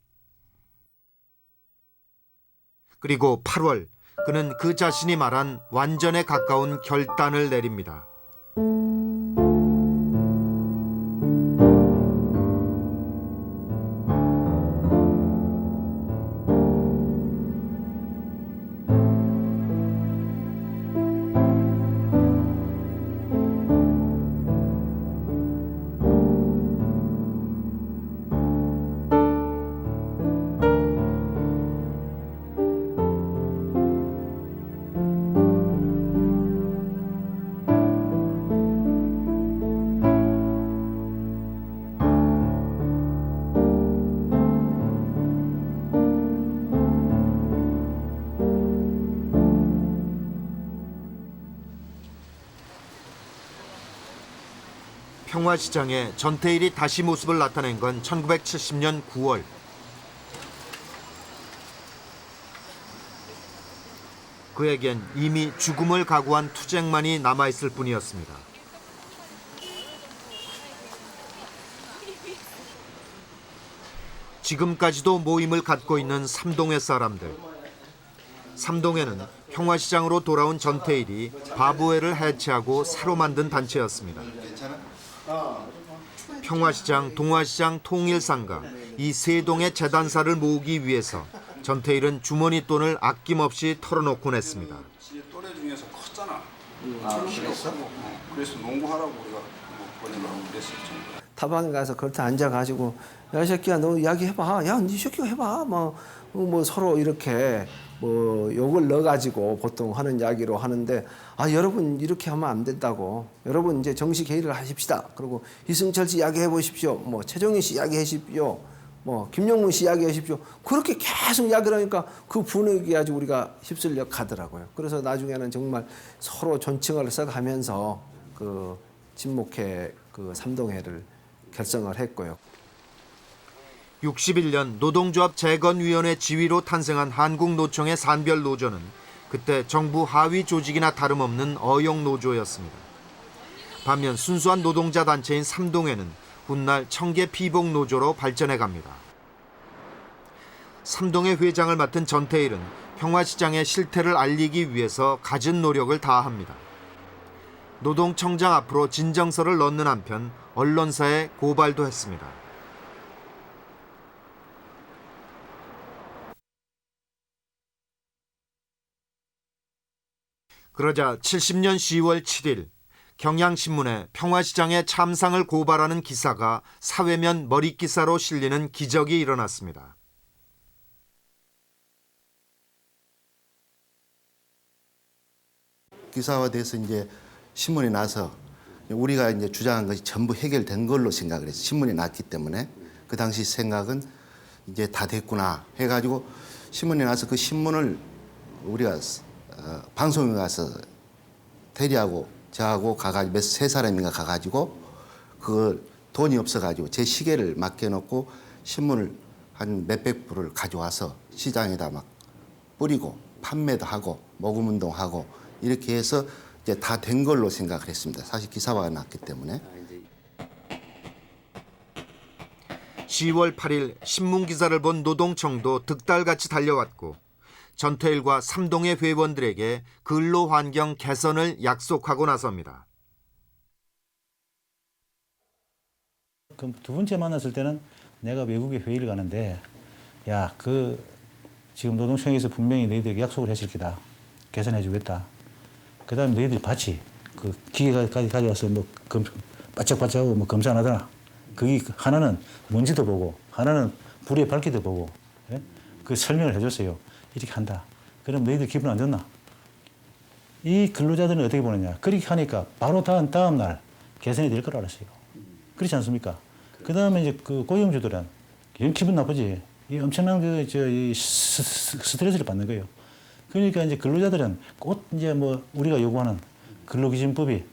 그리고 8월 그는 그 자신이 말한 완전에 가까운 결단을 내립니다. 평화시장에 전태일이 다시 모습을 나타낸 건 1970년 9월. 그에겐 이미 죽음을 각오한 투쟁만이 남아있을 뿐이었습니다. 지금까지도 모임을 갖고 있는 삼동의 사람들. 삼동에는 평화시장으로 돌아온 전태일이 바보회를 해체하고 새로 만든 단체였습니다. 평화시장, 동화시장, 통일상가 이 세 동의 재단사를 모으기 위해서 전태일은 주머니 돈을 아낌없이 털어놓곤 했습니다. 또래 중에서 컸잖아. 그래서 농구하라고 우리가 보내라고 그랬었죠. 타방에 가서 그렇게 앉아가지고 야 이 새끼야 너 이야기해봐. 야 니 새끼가 해봐. 뭐 서로 이렇게 뭐 욕을 넣어가지고 보통 하는 이야기로 하는데 여러분 이렇게 하면 안 된다고. 여러분 이제 정식 회의를 하십시다. 그리고 이승철 씨 이야기해 보십시오. 뭐 최종희 씨 이야기해 주십시오. 뭐 김용문 씨 이야기해 주십시오. 그렇게 계속 이야기를 하니까 그 분위기 아주 우리가 휩쓸려 가더라고요. 그래서 나중에는 정말 서로 존칭을 써가면서 그 친목회 그 삼동회를 결성을 했고요. 61년 노동조합 재건위원회 지위로 탄생한 한국노총의 산별노조는 그때 정부 하위 조직이나 다름없는 어용노조였습니다. 반면 순수한 노동자 단체인 삼동회는 훗날 청계 피복노조로 발전해 갑니다. 삼동회 회장을 맡은 전태일은 평화시장의 실태를 알리기 위해서 갖은 노력을 다합니다. 노동청장 앞으로 진정서를 넣는 한편 언론사에 고발도 했습니다. 그러자 70년 10월 7일 경향신문에 평화시장의 참상을 고발하는 기사가 사회면 머릿기사로 실리는 기적이 일어났습니다. 기사화돼서 이제 신문이 나서 우리가 이제 주장한 것이 전부 해결된 걸로 생각을 했어요. 신문이 났기 때문에 그 당시 생각은 이제 다 됐구나 해가지고 신문이 나서 그 신문을 우리가 방송에 가서 대리하고 저하고 가가지고 세 사람인가 가가지고 그걸 돈이 없어가지고 제 시계를 맡겨놓고 신문을 한 몇백 부를 가져와서 시장에다 막 뿌리고 판매도 하고 모금운동하고 이렇게 해서 이제 다 된 걸로 생각을 했습니다. 사실 기사화가 났기 때문에. 10월 8일 신문기사를 본 노동청도 득달같이 달려왔고 전태일과 삼동의 회원들에게 근로환경 개선을 약속하고 나섭니다. 그럼 두 번째 만났을 때는 내가 외국에 회의를 가는데 야, 지금 노동청에서 분명히 너희들에게 약속을 했을 기다. 개선해 주겠다. 그 다음에 너희들이 봤지. 그 기계까지 가져와서 뭐 바짝바짝하고 뭐 검사 안 하더라. 그게 하나는 먼지도 보고 하나는 불의 밝기도 보고 예? 그 설명을 해줬어요. 이렇게 한다. 그럼 너희들 기분 안 좋나? 이 근로자들은 어떻게 보느냐. 그렇게 하니까 바로 다음 날 개선이 될 걸 알았어요. 그렇지 않습니까? 그 다음에 이제 그 고용주들은 영 기분 나쁘지. 이 엄청난 이 스트레스를 받는 거예요. 그러니까 이제 근로자들은 꼭 이제 뭐 우리가 요구하는 근로기준법을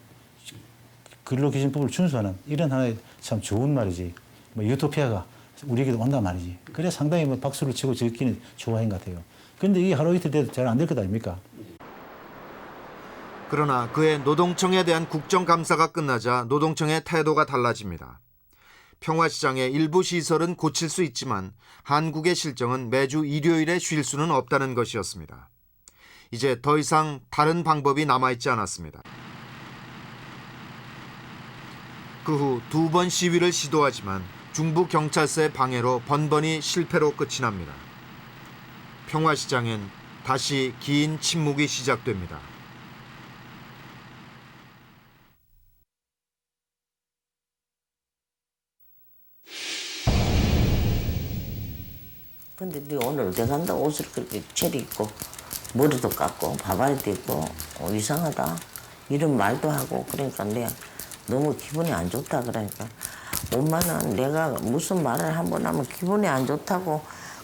준수하는 이런 하나의 참 좋은 말이지. 뭐 유토피아가 우리에게도 온단 말이지. 그래 상당히 뭐 박수를 치고 즐기는 좋아한 것 같아요. 그런데 이게 하루 이틀 돼도 잘 안 될 것 아닙니까? 그러나 그의 노동청에 대한 국정감사가 끝나자 노동청의 태도가 달라집니다. 평화시장의 일부 시설은 고칠 수 있지만 한국의 실정은 매주 일요일에 쉴 수는 없다는 것이었습니다. 이제 더 이상 다른 방법이 남아있지 않았습니다. 그 후 2번 시위를 시도하지만 중부 경찰서의 방해로 번번이 실패로 끝이 납니다. 평화시장엔 다시 긴 침묵이 시작됩니다. 근데 네 오늘 어디 간다 옷을 그렇게 차려입고 머리도 깎고 바바리도 입고 이상하다 이런 말도 하고 그러니까 내가 너무 기분이 안 좋다 그러니까 엄마는 내가 무슨 말을 한번 하면 기분이 안 좋다고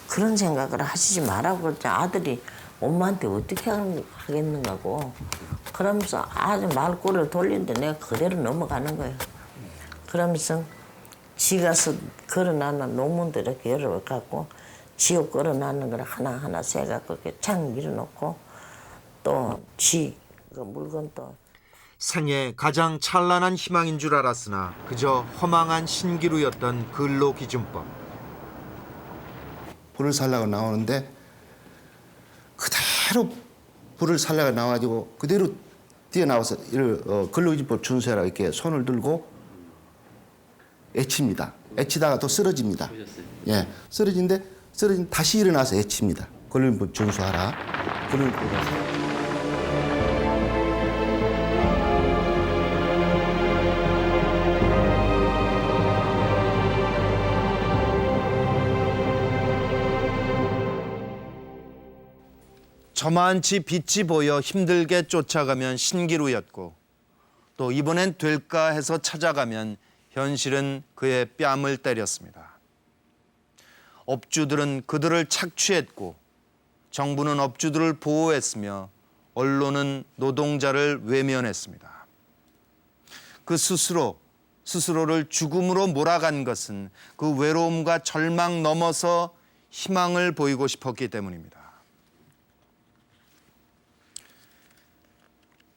그런 생각을 하시지 말라고 그랬지. 아들이 엄마한테 어떻게 하겠는가고 그러면서 아주 말꼬리를 돌리는데 내가 그대로 넘어가는 거예요. 그러면서 지가 걸어놨는 논문도 이렇게 여러 번 갖고 지옥 걸어놨는 걸 하나하나 세갖고 이렇게 창 밀어놓고 또 그 물건도 생애 가장 찬란한 희망인 줄 알았으나 그저 허망한 신기루였던 근로기준법. 불을 살라고 나오는데 그대로 불을 살려가 나와가지고 그대로 뛰어나와서 근로기준법 준수해라 이렇게 손을 들고 애칩니다. 애치다가 또 쓰러집니다. 예, 쓰러진 다시 일어나서 애칩니다. 근로기준법 준수하라. 근로기준법 저만치 빛이 보여 힘들게 쫓아가면 신기루였고 또 이번엔 될까 해서 찾아가면 현실은 그의 뺨을 때렸습니다. 업주들은 그들을 착취했고 정부는 업주들을 보호했으며 언론은 노동자를 외면했습니다. 그 스스로를 죽음으로 몰아간 것은 그 외로움과 절망 넘어서 희망을 보이고 싶었기 때문입니다.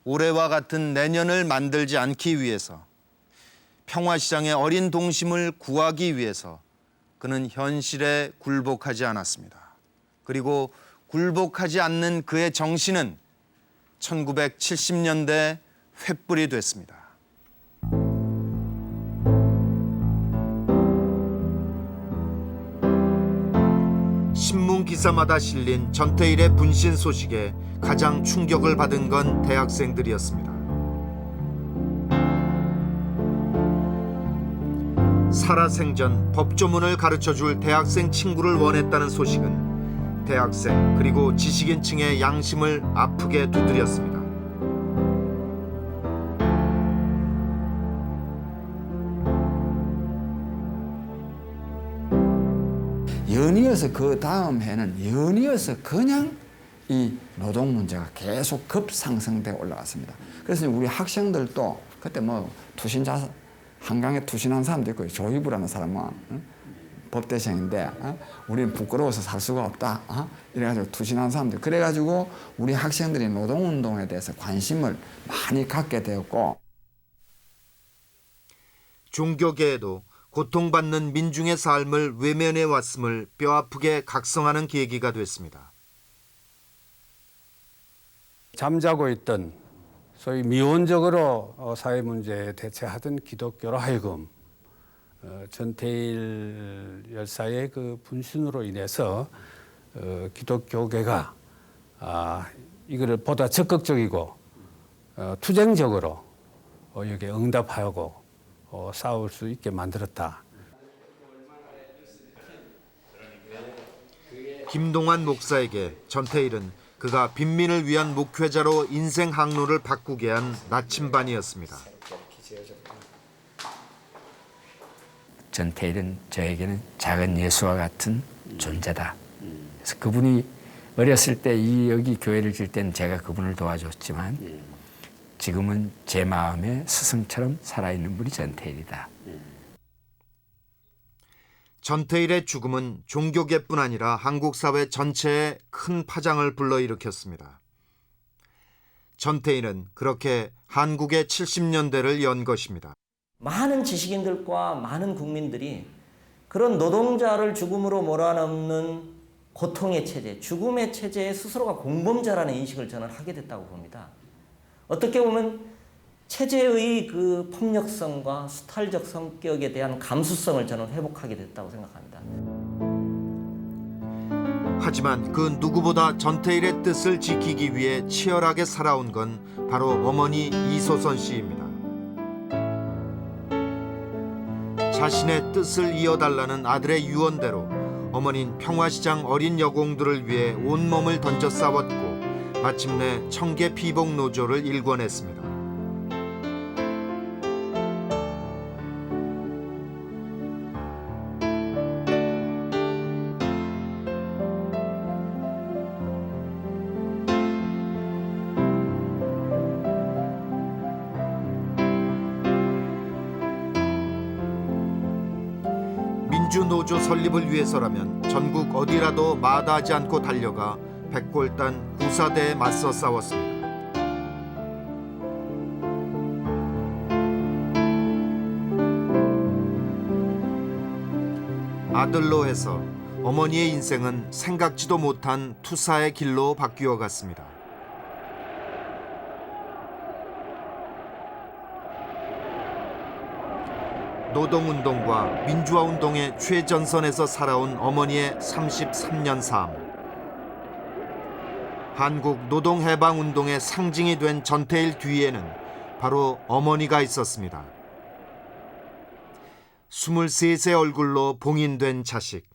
올해와 같은 내년을 만들지 않기 위해서 평화시장의 어린 동심을 구하기 위해서 그는 현실에 굴복하지 않았습니다. 그리고 굴복하지 않는 그의 정신은 1970년대 횃불이 됐습니다. 신문 기사마다 실린 전태일의 분신 소식에 가장 충격을 받은 건 대학생들이었습니다. 살아생전 법조문을 가르쳐줄 대학생 친구를 원했다는 소식은 대학생 그리고 지식인층의 양심을 아프게 두드렸습니다. 연이어서 그 다음 해는 연이어서 그냥 이 노동 문제가 계속 급상승돼 올라갔습니다. 그래서 우리 학생들도 그때 뭐 투신자 한강에 투신한 사람도 있고 조희부라는 사람은 법대생인데 우리는 부끄러워서 살 수가 없다. 이래가지고 투신한 사람들. 그래가지고 우리 학생들이 노동운동에 대해서 관심을 많이 갖게 되었고 종교계에도 고통받는 민중의 삶을 외면해 왔음을 뼈아프게 각성하는 계기가 됐습니다. 잠자고 있던 소위 미온적으로 사회 문제에 대처하던 기독교로 하여금 전태일 열사의 그 분신으로 인해서 기독교계가 이거를 보다 적극적이고 투쟁적으로 여기에 응답하고 싸울 수 있게 만들었다. 김동환 목사에게 전태일은 그가 빈민을 위한 목회자로 인생 항로를 바꾸게 한 나침반이었습니다. 전태일은 저에게는 작은 예수와 같은 존재다. 그래서 그분이 어렸을 때 여기 교회를 질 때는 제가 그분을 도와줬지만 지금은 제 마음에 스승처럼 살아있는 분이 전태일이다. 전태일의 죽음은 종교계뿐 아니라 한국 사회 전체에 큰 파장을 불러일으켰습니다. 전태일은 그렇게 한국의 70년대를 연 것입니다. 많은 지식인들과 많은 국민들이 그런 노동자를 죽음으로 몰아넣는 고통의 체제, 죽음의 체제에 스스로가 공범자라는 인식을 저는 하게 됐다고 봅니다. 어떻게 보면 체제의 그 폭력성과 수탈적 성격에 대한 감수성을 저는 회복하게 됐다고 생각합니다. 하지만 그 누구보다 전태일의 뜻을 지키기 위해 치열하게 살아온 건 바로 어머니 이소선 씨입니다. 자신의 뜻을 이어달라는 아들의 유언대로 어머니는 평화시장 어린 여공들을 위해 온몸을 던져 싸웠고 마침내 청계 피복 노조를 일궈냈습니다. 민주노조 설립을 위해서라면 전국 어디라도 마다하지 않고 달려가 백골단 구사대에 맞서 싸웠습니다. 아들로 해서 어머니의 인생은 생각지도 못한 투사의 길로 바뀌어 갔습니다. 노동운동과 민주화운동의 최전선에서 살아온 어머니의 33년 삶. 한국 노동해방운동의 상징이 된 전태일 뒤에는 바로 어머니가 있었습니다. 23세 얼굴로 봉인된 자식.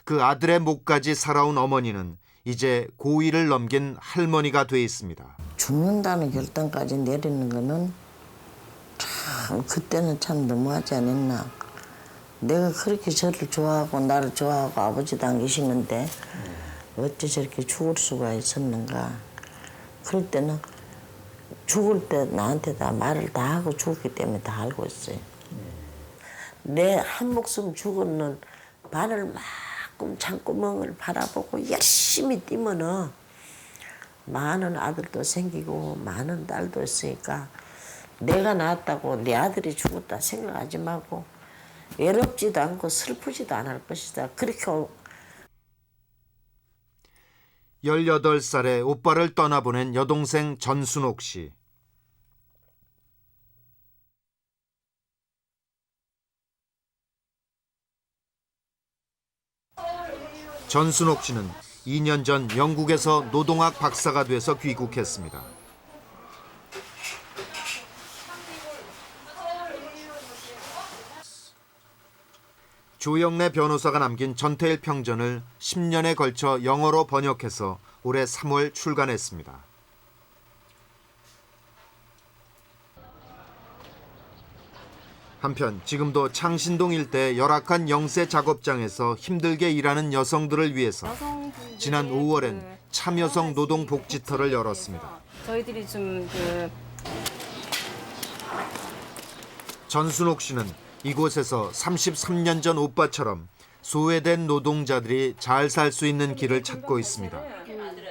그 아들의 목까지 살아온 어머니는 이제 고2를 넘긴 할머니가 돼 있습니다. 죽는다는 결단까지 내리는 거는 참 그때는 참 너무하지 않았나. 내가 그렇게 저를 좋아하고 나를 좋아하고 아버지도 안 계시는데 어째 저렇게 죽을 수가 있었는가. 그럴 때는 죽을 때 나한테 다 말을 다 하고 죽었기 때문에 다 알고 있어요. 내 한 목숨 죽었는 바늘 만큼 창구멍을 바라보고 열심히 뛰면은 많은 아들도 생기고 많은 딸도 있으니까 내가 낳았다고 내 아들이 죽었다 생각하지 말고 외롭지도 않고 슬프지도 않을 것이다. 그렇게 18살에 오빠를 떠나보낸 여동생 전순옥 씨. 전순옥 씨는 2년 전 영국에서 노동학 박사가 돼서 귀국했습니다. 조영래 변호사가 남긴 전태일 평전을 10년에 걸쳐 영어로 번역해서 올해 3월 출간했습니다. 한편 지금도 창신동 일대 열악한 영세 작업장에서 힘들게 일하는 여성들을 위해서 지난 5월엔 참여성 노동복지터를 열었습니다. 저희들이 좀 전순옥 씨는 이곳에서 33년 전 오빠처럼 소외된 노동자들이 잘 살 수 있는 길을 찾고 있습니다.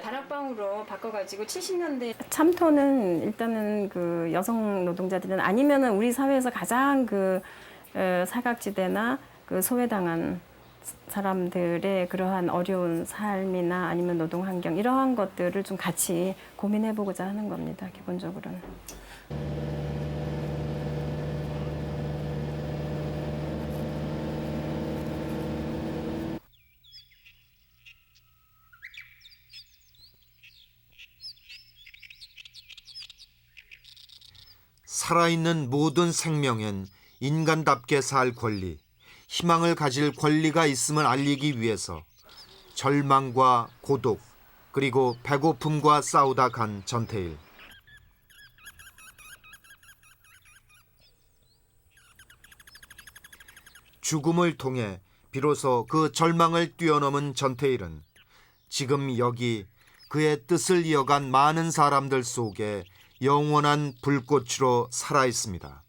다락방으로 바꿔가지고 70년대 참터는 일단은 그 여성 노동자들은 아니면은 우리 사회에서 가장 그 사각지대나 그 소외당한 사람들의 그러한 어려운 삶이나 아니면 노동 환경 이러한 것들을 좀 같이 고민해보고자 하는 겁니다. 기본적으로는. 살아있는 모든 생명엔 인간답게 살 권리, 희망을 가질 권리가 있음을 알리기 위해서 절망과 고독, 그리고 배고픔과 싸우다 간 전태일. 죽음을 통해 비로소 그 절망을 뛰어넘은 전태일은 지금 여기 그의 뜻을 이어간 많은 사람들 속에 영원한 불꽃으로 살아 있습니다.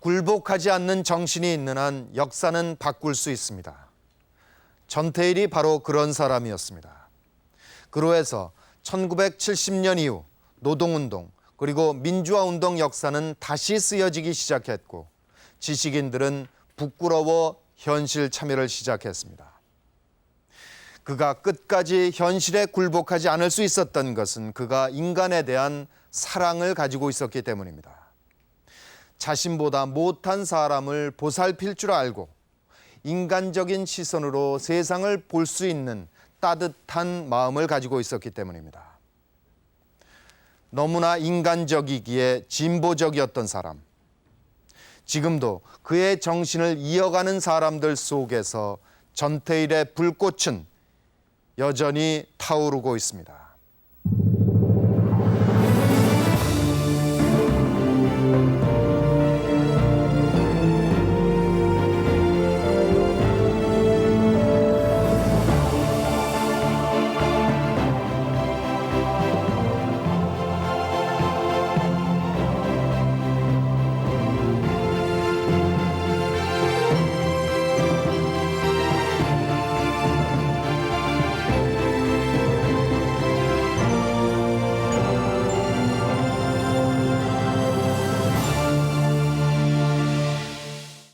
굴복하지 않는 정신이 있는 한 역사는 바꿀 수 있습니다. 전태일이 바로 그런 사람이었습니다. 그로 해서 1970년 이후 노동운동 그리고 민주화운동 역사는 다시 쓰여지기 시작했고 지식인들은 부끄러워 현실 참여를 시작했습니다. 그가 끝까지 현실에 굴복하지 않을 수 있었던 것은 그가 인간에 대한 사랑을 가지고 있었기 때문입니다. 자신보다 못한 사람을 보살필 줄 알고 인간적인 시선으로 세상을 볼 수 있는 따뜻한 마음을 가지고 있었기 때문입니다. 너무나 인간적이기에 진보적이었던 사람. 지금도 그의 정신을 이어가는 사람들 속에서 전태일의 불꽃은 여전히 타오르고 있습니다.